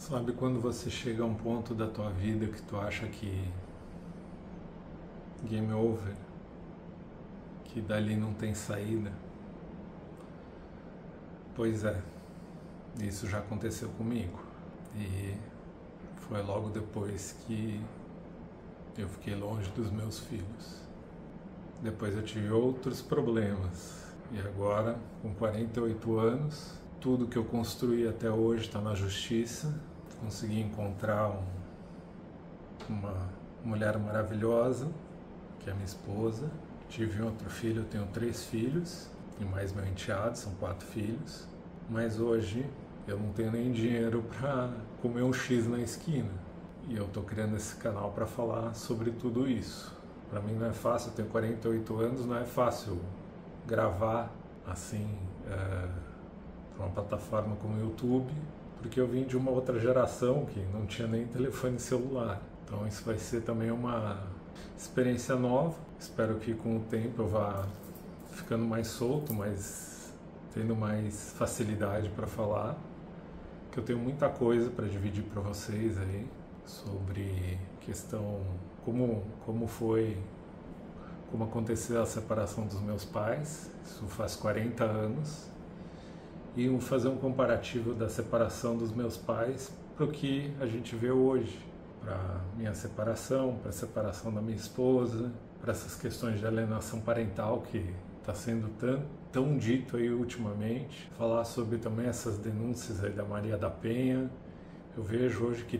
Sabe quando você chega a um ponto da tua vida que tu acha que game over, que dali não tem saída? Pois é, isso já aconteceu comigo. E foi logo depois que eu fiquei longe dos meus filhos. Depois eu tive outros problemas. E agora, com 48 anos, tudo que eu construí até hoje está na justiça. Consegui encontrar uma mulher maravilhosa, que é minha esposa. Tive outro filho, eu tenho 3 filhos, e mais meu enteado, são 4 filhos. Mas hoje eu não tenho nem dinheiro para comer um X na esquina. E eu estou criando esse canal para falar sobre tudo isso. Para mim não é fácil, eu tenho 48 anos, não é fácil gravar assim para uma plataforma como o YouTube, porque eu vim de uma outra geração que não tinha nem telefone celular. Então isso vai ser também uma experiência nova. Espero que com o tempo eu vá ficando mais solto, mas tendo mais facilidade para falar, que eu tenho muita coisa para dividir para vocês aí sobre questão como aconteceu a separação dos meus pais. Isso faz 40 anos. E fazer um comparativo da separação dos meus pais para o que a gente vê hoje, para minha separação, para a separação da minha esposa, para essas questões de alienação parental que está sendo tão dito aí ultimamente. Falar sobre também essas denúncias aí da Maria da Penha. Eu vejo hoje que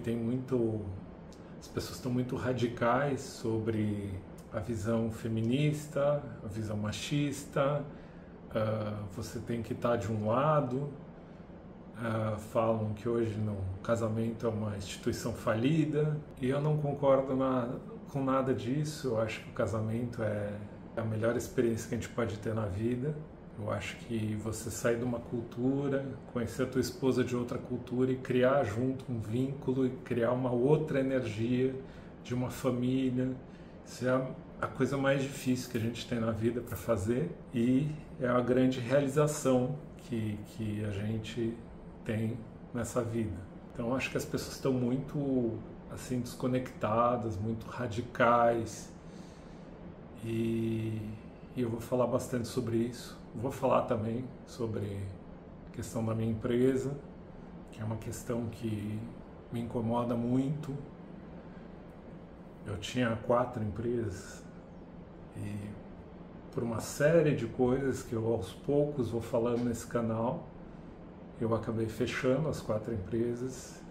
as pessoas estão muito radicais sobre a visão feminista, a visão machista. Você tem que estar de um lado. Falam que hoje o casamento é uma instituição falida, e eu não concordo com nada disso. Eu acho que o casamento é a melhor experiência que a gente pode ter na vida. Eu acho que você sair de uma cultura, conhecer a tua esposa de outra cultura e criar junto um vínculo e criar uma outra energia de uma família, isso é a coisa mais difícil que a gente tem na vida para fazer, e é a grande realização que a gente tem nessa vida. Então acho que as pessoas estão muito assim desconectadas, muito radicais, e eu vou falar bastante sobre isso. Vou falar também sobre a questão da minha empresa, que é uma questão que me incomoda muito. Eu tinha 4 empresas e por uma série de coisas que eu aos poucos vou falando nesse canal, eu acabei fechando as 4 empresas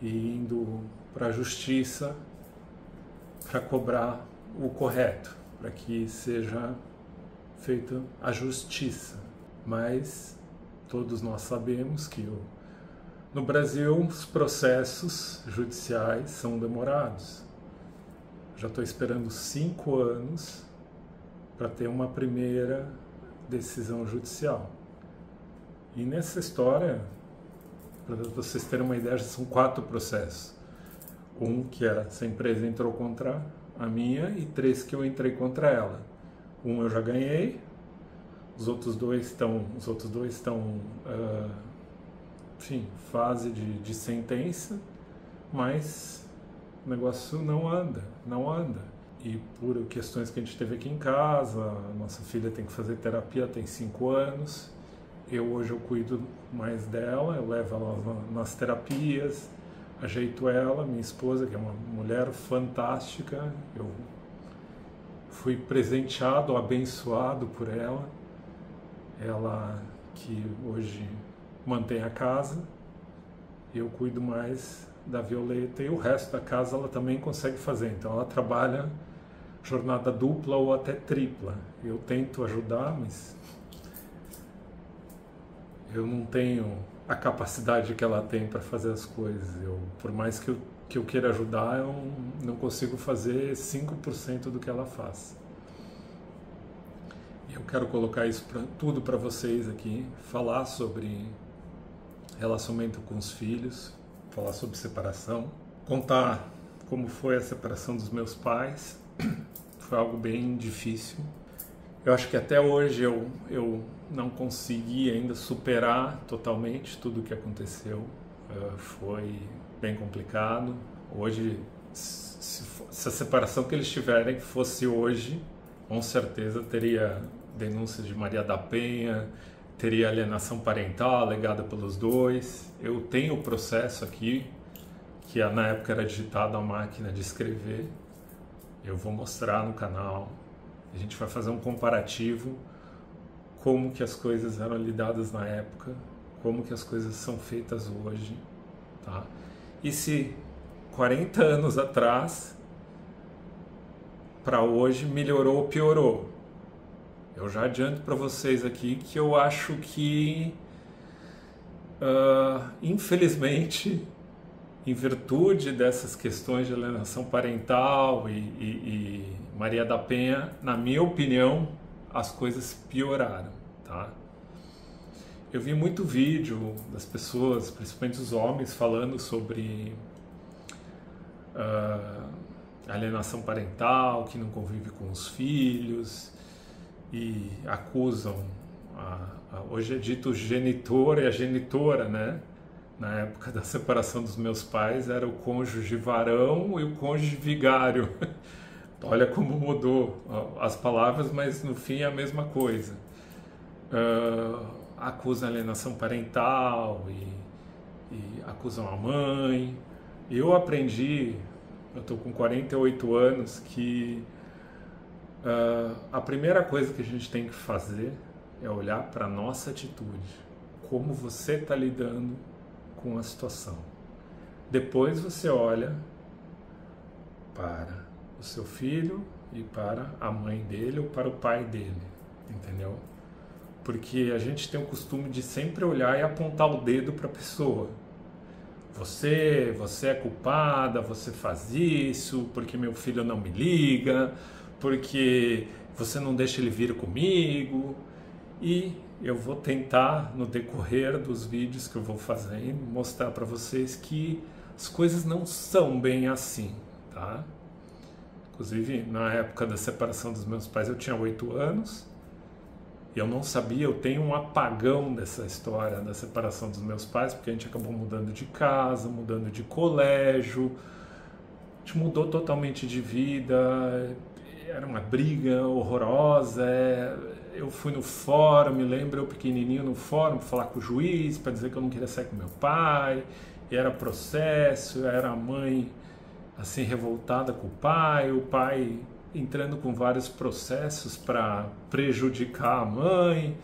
e indo para a justiça para cobrar o correto, para que seja feita a justiça. Mas todos nós sabemos que no Brasil os processos judiciais são demorados. Já estou esperando 5 anos para ter uma primeira decisão judicial. E nessa história, para vocês terem uma ideia, já são 4 processos. Um que essa empresa entrou contra a minha e 3 que eu entrei contra ela. Um eu já ganhei, os outros dois estão enfim, fase de sentença, mas o negócio não anda. E por questões que a gente teve aqui em casa, a nossa filha tem que fazer terapia, tem 5 anos, hoje eu cuido mais dela, eu levo ela nas terapias, ajeito ela, minha esposa, que é uma mulher fantástica, eu fui presenteado, abençoado por ela que hoje mantém a casa, eu cuido mais da Violeta, e o resto da casa ela também consegue fazer, então ela trabalha jornada dupla ou até tripla. Eu tento ajudar, mas eu não tenho a capacidade que ela tem para fazer as coisas. Por mais que eu queira ajudar, eu não consigo fazer 5% do que ela faz. Eu quero colocar isso tudo para vocês aqui, falar sobre relacionamento com os filhos, falar sobre separação, contar como foi a separação dos meus pais. Foi algo bem difícil. Eu acho que até hoje eu não consegui ainda superar totalmente tudo o que aconteceu. foi bem complicado. Hoje, se a separação que eles tiverem fosse hoje, com certeza teria denúncias de Maria da Penha, teria alienação parental alegada pelos dois. Eu tenho o processo aqui, que na época era digitado à máquina de escrever. Eu vou mostrar no canal. A gente vai fazer um comparativo, como que as coisas eram lidadas na época, como que as coisas são feitas hoje, tá? E se 40 anos atrás para hoje melhorou ou piorou? Eu já adianto para vocês aqui que eu acho que, infelizmente, em virtude dessas questões de alienação parental e Maria da Penha, na minha opinião, as coisas pioraram, tá? Eu vi muito vídeo das pessoas, principalmente os homens, falando sobre alienação parental, que não convive com os filhos, e acusam, hoje é dito o genitor e a genitora, né? Na época da separação dos meus pais era o cônjuge varão e o cônjuge vigário. Olha como mudou as palavras, mas no fim é a mesma coisa. Acusam alienação parental e acusam a mãe. Eu aprendi, eu estou com 48 anos, que a primeira coisa que a gente tem que fazer é olhar para a nossa atitude. Como você está lidando com a situação. Depois você olha para o seu filho e para a mãe dele ou para o pai dele, entendeu? Porque a gente tem o costume de sempre olhar e apontar o dedo para a pessoa. Você é culpada, você faz isso, porque meu filho não me liga, porque você não deixa ele vir comigo. E eu vou tentar, no decorrer dos vídeos que eu vou fazendo, mostrar para vocês que as coisas não são bem assim, tá? Inclusive, na época da separação dos meus pais, eu tinha 8 anos e eu não sabia, eu tenho um apagão dessa história da separação dos meus pais, porque a gente acabou mudando de casa, mudando de colégio, a gente mudou totalmente de vida, era uma briga horrorosa. Eu fui no fórum, me lembro eu pequenininho no fórum para falar com o juiz, para dizer que eu não queria sair com meu pai, e era processo, era a mãe assim revoltada com o pai entrando com vários processos para prejudicar a mãe,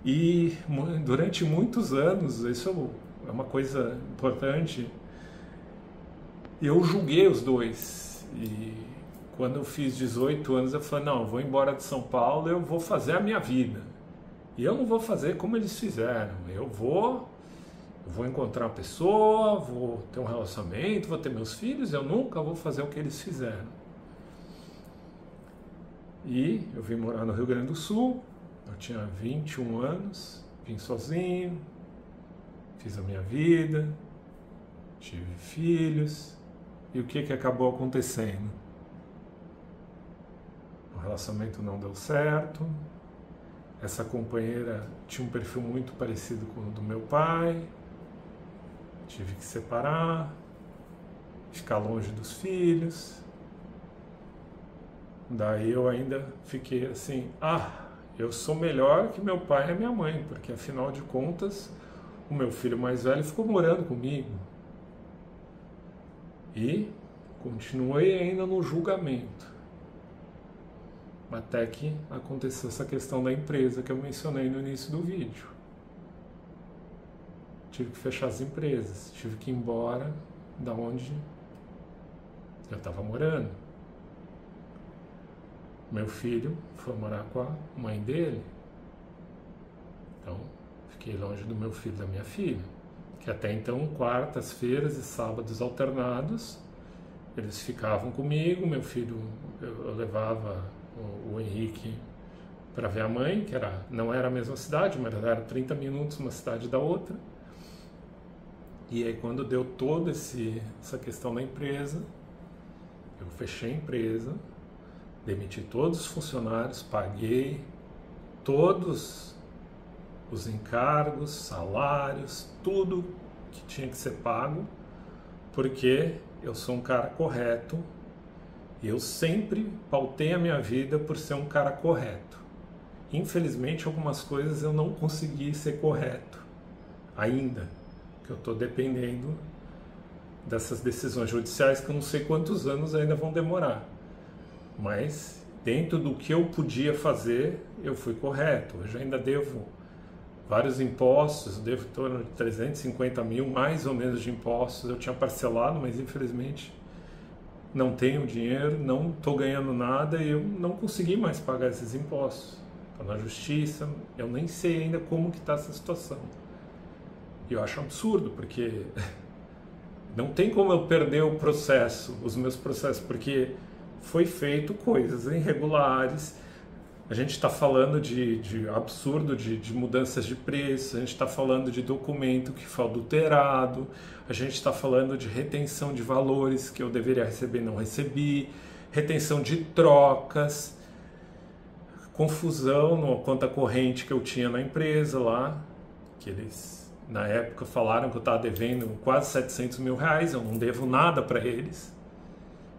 e durante muitos anos, isso é uma coisa importante, eu julguei os dois. E quando eu fiz 18 anos, eu falei, não, eu vou embora de São Paulo, eu vou fazer a minha vida. E eu não vou fazer como eles fizeram. Eu vou encontrar uma pessoa, vou ter um relacionamento, vou ter meus filhos, eu nunca vou fazer o que eles fizeram. E eu vim morar no Rio Grande do Sul, eu tinha 21 anos, vim sozinho, fiz a minha vida, tive filhos, e o que acabou acontecendo? O relacionamento não deu certo, essa companheira tinha um perfil muito parecido com o do meu pai, tive que separar, ficar longe dos filhos. Daí eu ainda fiquei assim, eu sou melhor que meu pai e minha mãe, porque afinal de contas o meu filho mais velho ficou morando comigo. E continuei ainda no julgamento. Até que aconteceu essa questão da empresa que eu mencionei no início do vídeo. Tive que fechar as empresas, tive que ir embora da onde eu estava morando. Meu filho foi morar com a mãe dele. Então, fiquei longe do meu filho e da minha filha. Que até então, quartas-feiras e sábados alternados, eles ficavam comigo. Meu filho, eu levava o Henrique para ver a mãe, que não era a mesma cidade, mas era 30 minutos uma cidade da outra. E aí, quando deu toda essa questão da empresa, eu fechei a empresa, demiti todos os funcionários, paguei todos os encargos, salários, tudo que tinha que ser pago, porque eu sou um cara correto e eu sempre pautei a minha vida por ser um cara correto. Infelizmente, algumas coisas eu não consegui ser correto ainda, que eu estou dependendo dessas decisões judiciais que eu não sei quantos anos ainda vão demorar. Mas dentro do que eu podia fazer, eu fui correto. Hoje eu ainda devo vários impostos, eu devo em torno de 350 mil, mais ou menos, de impostos. Eu tinha parcelado, mas infelizmente não tenho dinheiro, não estou ganhando nada e eu não consegui mais pagar esses impostos. Estou na justiça, eu nem sei ainda como que está essa situação. E eu acho absurdo, porque não tem como eu perder o processo, os meus processos, porque foi feito coisas irregulares. A gente está falando de absurdo, de mudanças de preço, a gente está falando de documento que foi adulterado, a gente está falando de retenção de valores que eu deveria receber e não recebi, retenção de trocas, confusão na conta corrente que eu tinha na empresa lá, que eles na época falaram que eu estava devendo quase 700 mil reais, eu não devo nada para eles.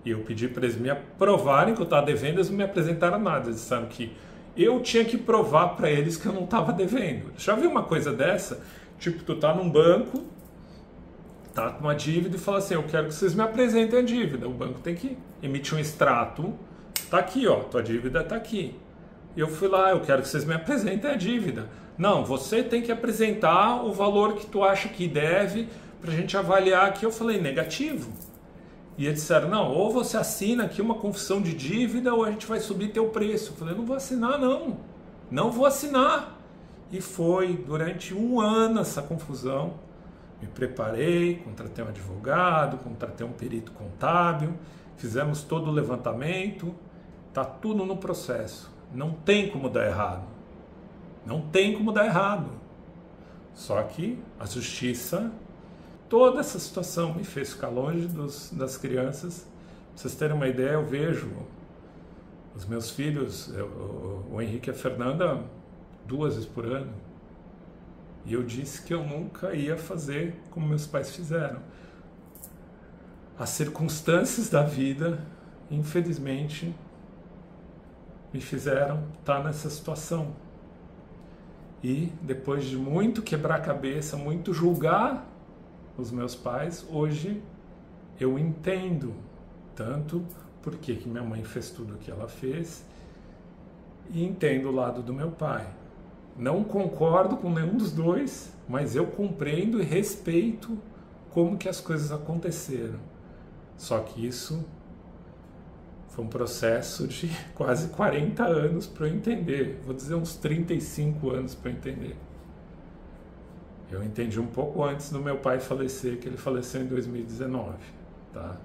E eu pedi para eles me aprovarem que eu estava devendo, eles não me apresentaram nada. Eles disseram que eu tinha que provar para eles que eu não estava devendo. Já viu uma coisa dessa? Tipo, tu tá num banco, tá com uma dívida e fala assim, eu quero que vocês me apresentem a dívida. O banco tem que emitir um extrato. Tá aqui, ó, tua dívida tá aqui. E eu fui lá, eu quero que vocês me apresentem a dívida. Não, você tem que apresentar o valor que tu acha que deve pra gente avaliar aqui. Eu falei, negativo. E eles disseram, não, ou você assina aqui uma confissão de dívida ou a gente vai subir teu preço. Eu falei, não vou assinar não, não vou assinar. E foi durante um ano essa confusão. Me preparei, contratei um advogado, contratei um perito contábil, fizemos todo o levantamento, está tudo no processo. Não tem como dar errado. Não tem como dar errado. Só que a justiça... Toda essa situação me fez ficar longe das crianças. Pra vocês terem uma ideia, eu vejo os meus filhos, o Henrique e a Fernanda, 2 vezes por ano. E eu disse que eu nunca ia fazer como meus pais fizeram. As circunstâncias da vida, infelizmente, me fizeram estar nessa situação. E depois de muito quebrar a cabeça, muito julgar os meus pais, hoje eu entendo tanto porque que minha mãe fez tudo o que ela fez e entendo o lado do meu pai. Não concordo com nenhum dos dois, mas eu compreendo e respeito como que as coisas aconteceram. Só que isso foi um processo de quase 40 anos para eu entender, vou dizer uns 35 anos para eu entender. Eu entendi um pouco antes do meu pai falecer, que ele faleceu em 2019, tá?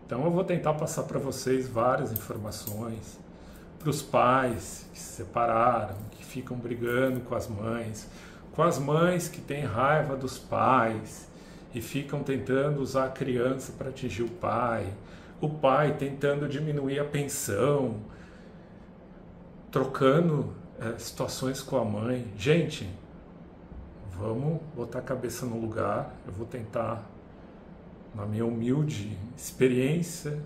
Então eu vou tentar passar para vocês várias informações, para os pais que se separaram, que ficam brigando com as mães que têm raiva dos pais e ficam tentando usar a criança para atingir o pai tentando diminuir a pensão, trocando situações com a mãe. Gente, vamos botar a cabeça no lugar. Eu vou tentar, na minha humilde experiência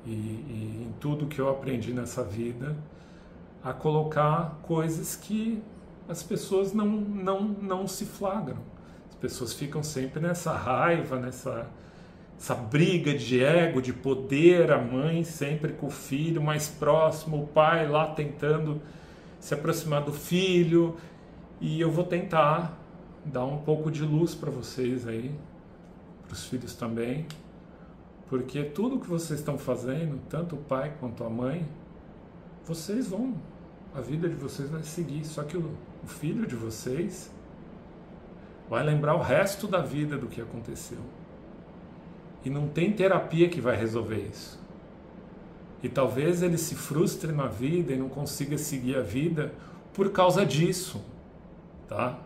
e em tudo que eu aprendi nessa vida, a colocar coisas que as pessoas não se flagram. As pessoas ficam sempre nessa raiva, nessa briga de ego, de poder, a mãe sempre com o filho mais próximo, o pai lá tentando se aproximar do filho. E eu vou tentar dar um pouco de luz para vocês aí, para os filhos também, porque tudo que vocês estão fazendo, tanto o pai quanto a mãe, a vida de vocês vai seguir, só que o filho de vocês vai lembrar o resto da vida do que aconteceu. E não tem terapia que vai resolver isso. E talvez ele se frustre na vida e não consiga seguir a vida por causa disso, tá?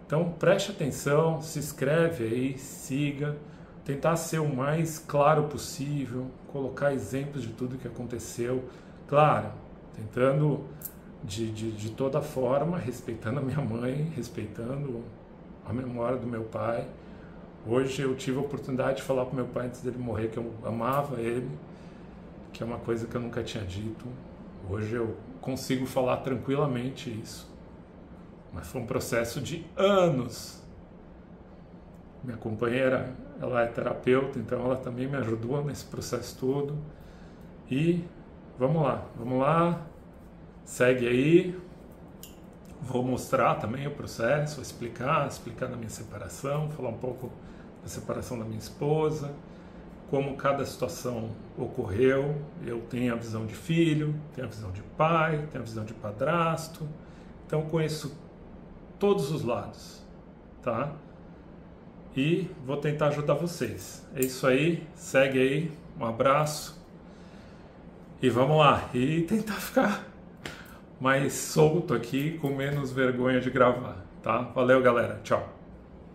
Então preste atenção, se inscreve aí, siga, tentar ser o mais claro possível, colocar exemplos de tudo que aconteceu, claro, tentando de toda forma, respeitando a minha mãe, respeitando a memória do meu pai, Hoje eu tive a oportunidade de falar para meu pai antes dele morrer que eu amava ele, que é uma coisa que eu nunca tinha dito. Hoje eu consigo falar tranquilamente isso. Mas foi um processo de anos. Minha companheira, ela é terapeuta, então ela também me ajudou nesse processo todo. E vamos lá, segue aí. Vou mostrar também o processo, explicar da minha separação, falar um pouco da separação da minha esposa, como cada situação ocorreu. Eu tenho a visão de filho, tenho a visão de pai, tenho a visão de padrasto, então conheço todos os lados, tá? E vou tentar ajudar vocês. É isso aí, segue aí, um abraço e vamos lá, e tentar ficar mais solto aqui, com menos vergonha de gravar, tá? Valeu, galera, tchau!